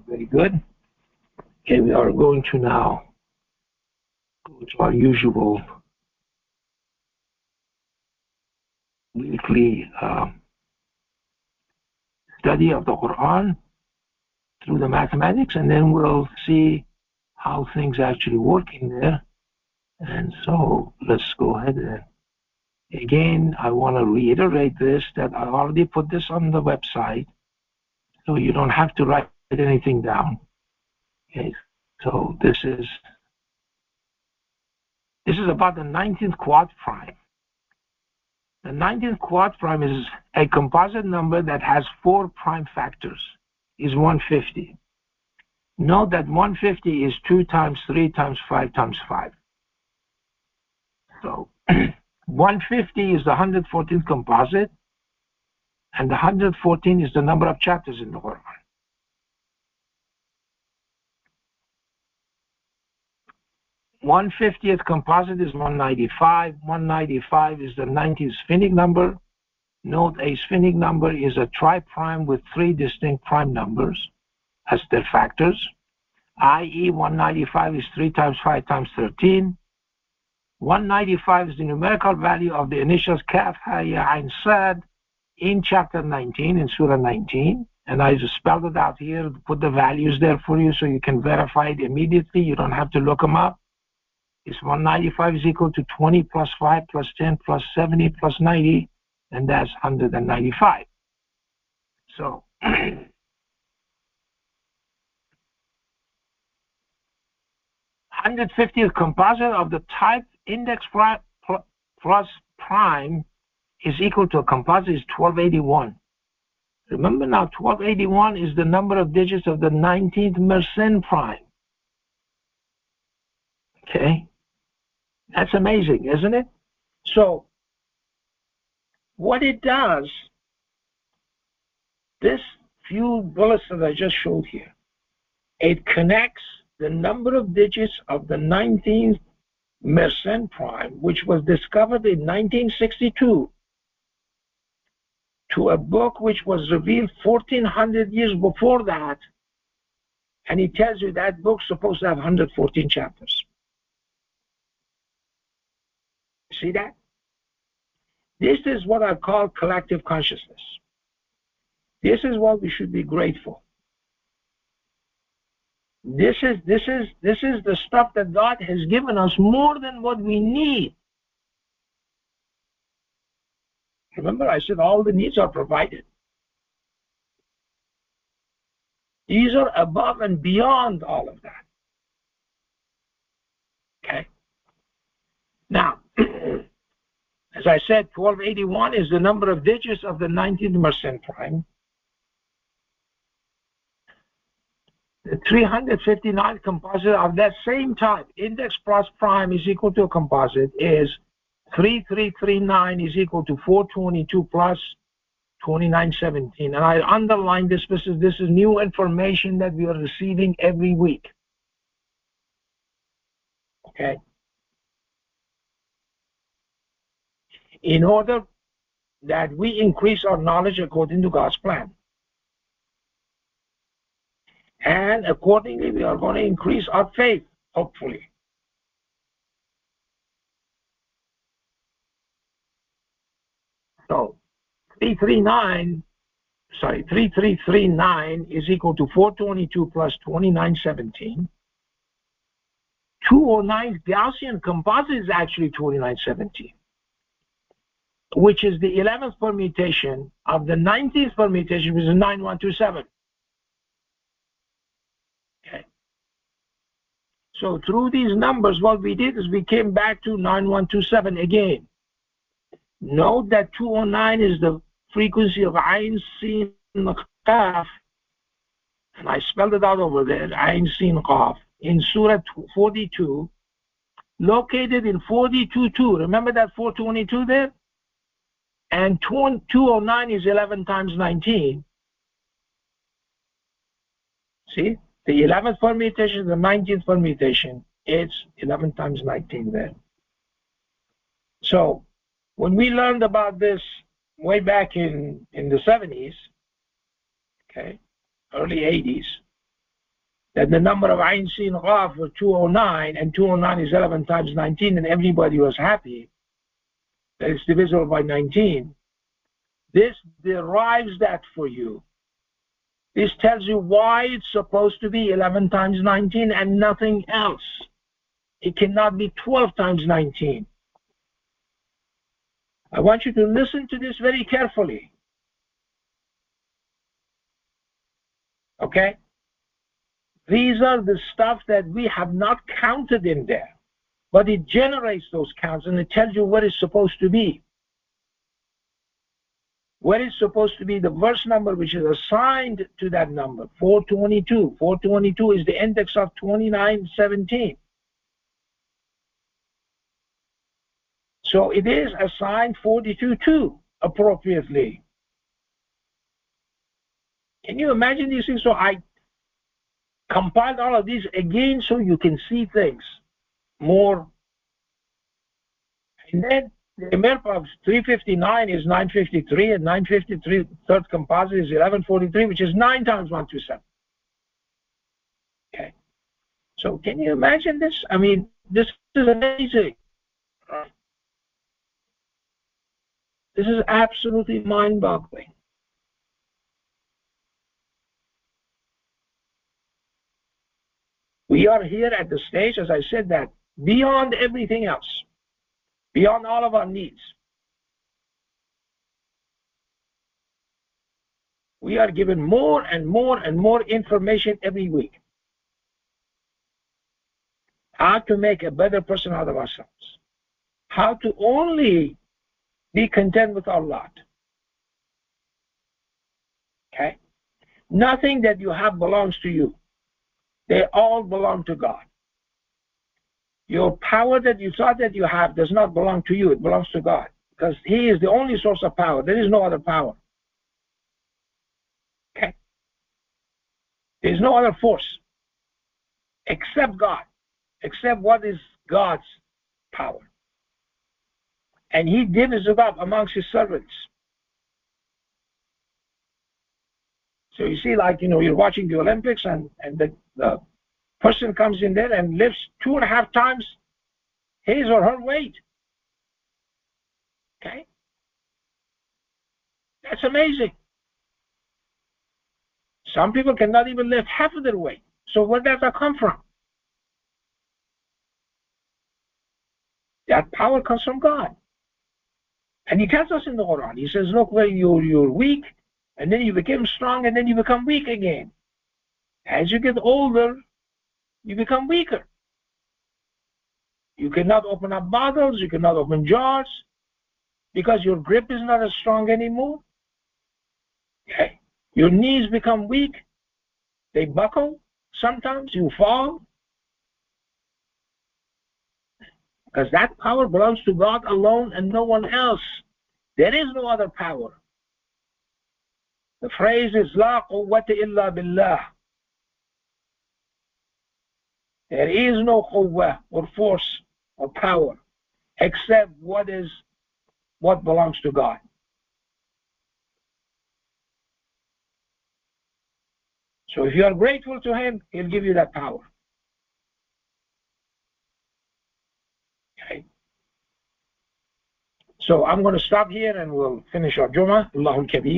Very good. Okay, we are going to now go to our usual weekly study of the Quran through the mathematics, and then we'll see how things actually work in there. And so let's go ahead and again, I want to reiterate this, that I already put this on the website, so you don't have to write anything down. Okay, so this is about the 19th quad prime. The 19th quad prime is a composite number that has 4 prime factors, is 150. Note that 150 is 2 times 3 times 5 times 5. So 150 is the 114th composite, and the 114 is the number of chapters in the Quran. 150th composite is 195. 195 is the 19th Sphenic number. Note a Sphenic number is a triprime with 3 distinct prime numbers as their factors, i.e. 195 is 3 times 5 times 13. 195 is the numerical value of the initials Kaf, Ha, Ya, Ain, Sad in chapter 19, in surah 19. And I just spelled it out here, put the values there for you so you can verify it immediately. You don't have to look them up. It's 195 is equal to 20 plus 5 plus 10 plus 70 plus 90, and that's 195. So 150th composite of the type index plus prime is equal to a composite is 1281. Remember now, 1281 is the number of digits of the 19th Mersenne Prime. Okay? That's amazing, isn't it? So, what it does, this few bullets that I just showed here, it connects the number of digits of the 19th Mersenne Prime, which was discovered in 1962, to a book which was revealed 1400 years before that, and it tells you that book's supposed to have 114 chapters. See that? This is what I call collective consciousness. This is what we should be grateful. This is the stuff that God has given us more than what we need. Remember, I said all the needs are provided. These are above and beyond all of that. Okay? Now, as I said, 1281 is the number of digits of the 19th Mersenne Prime. The 359th composite of that same type, index plus prime, is equal to a composite, is 3339 is equal to 422 plus 2917. And I underline this because this is new information that we are receiving every week. Okay? In order that we increase our knowledge according to God's plan. And accordingly, we are going to increase our faith, hopefully. So 3339 is equal to 422 plus 2917. 209's Gaussian composite is actually 2917, which is the 11th permutation of the 19th permutation, which is 9127. Okay. So through these numbers, what we did is we came back to 9127 again. Note that 209 is the frequency of AinSeenQaf, and I spelled it out over there, AinSeenQaf, in surah 42, located in 42.2. Remember that 422 there? And 209 is 11 times 19. See? The 11th permutation, the 19th permutation, it's 11 times 19 there. So, when we learned about this way back in the 70s, okay, early 80s, that the number of AinSeenQaf was 209, and 209 is 11 times 19, and everybody was happy that it's divisible by 19. This derives that for you. This tells you why it's supposed to be 11 times 19 and nothing else. It cannot be 12 times 19. I want you to listen to this very carefully. Okay? These are the stuff that we have not counted in there, but it generates those counts and it tells you what it's supposed to be. What is supposed to be the verse number which is assigned to that number, 422. 422 is the index of 2917. So it is assigned 42.2 appropriately. Can you imagine these things? So I compiled all of these again so you can see things more. And then the MERP of 359 is 953, and 953 third composite is 1143, which is 9 times 127. Okay. So can you imagine this? I mean, this is amazing. This is absolutely mind-boggling. We are here at the stage, as I said, that beyond everything else, beyond all of our needs, we are given more and more and more information every week. How to make a better person out of ourselves. How to only be content with our lot. Okay? Nothing that you have belongs to you. They all belong to God. Your power that you thought that you have does not belong to you. It belongs to God. Because He is the only source of power. There is no other power. Okay? There is no other force except God. Except what is God's power. And He divides it up amongst His servants. So you see, like, you're watching the Olympics and the person comes in there and lifts 2.5 times his or her weight. Okay? That's amazing. Some people cannot even lift half of their weight. So where does that come from? That power comes from God. And He tells us in the Quran, He says, look, where you're weak, and then you become strong, and then you become weak again. As you get older, you become weaker. You cannot open up bottles, you cannot open jars, because your grip is not as strong anymore. Okay. Your knees become weak. They buckle. Sometimes you fall. Because that power belongs to God alone and no one else. There is no other power. The phrase is La quwwata illa billah. There is no quwwah or force or power except what belongs to God. So if you are grateful to Him, He'll give you that power. Okay. So I'm going to stop here and we'll finish our Jummah. Allahul Kabir.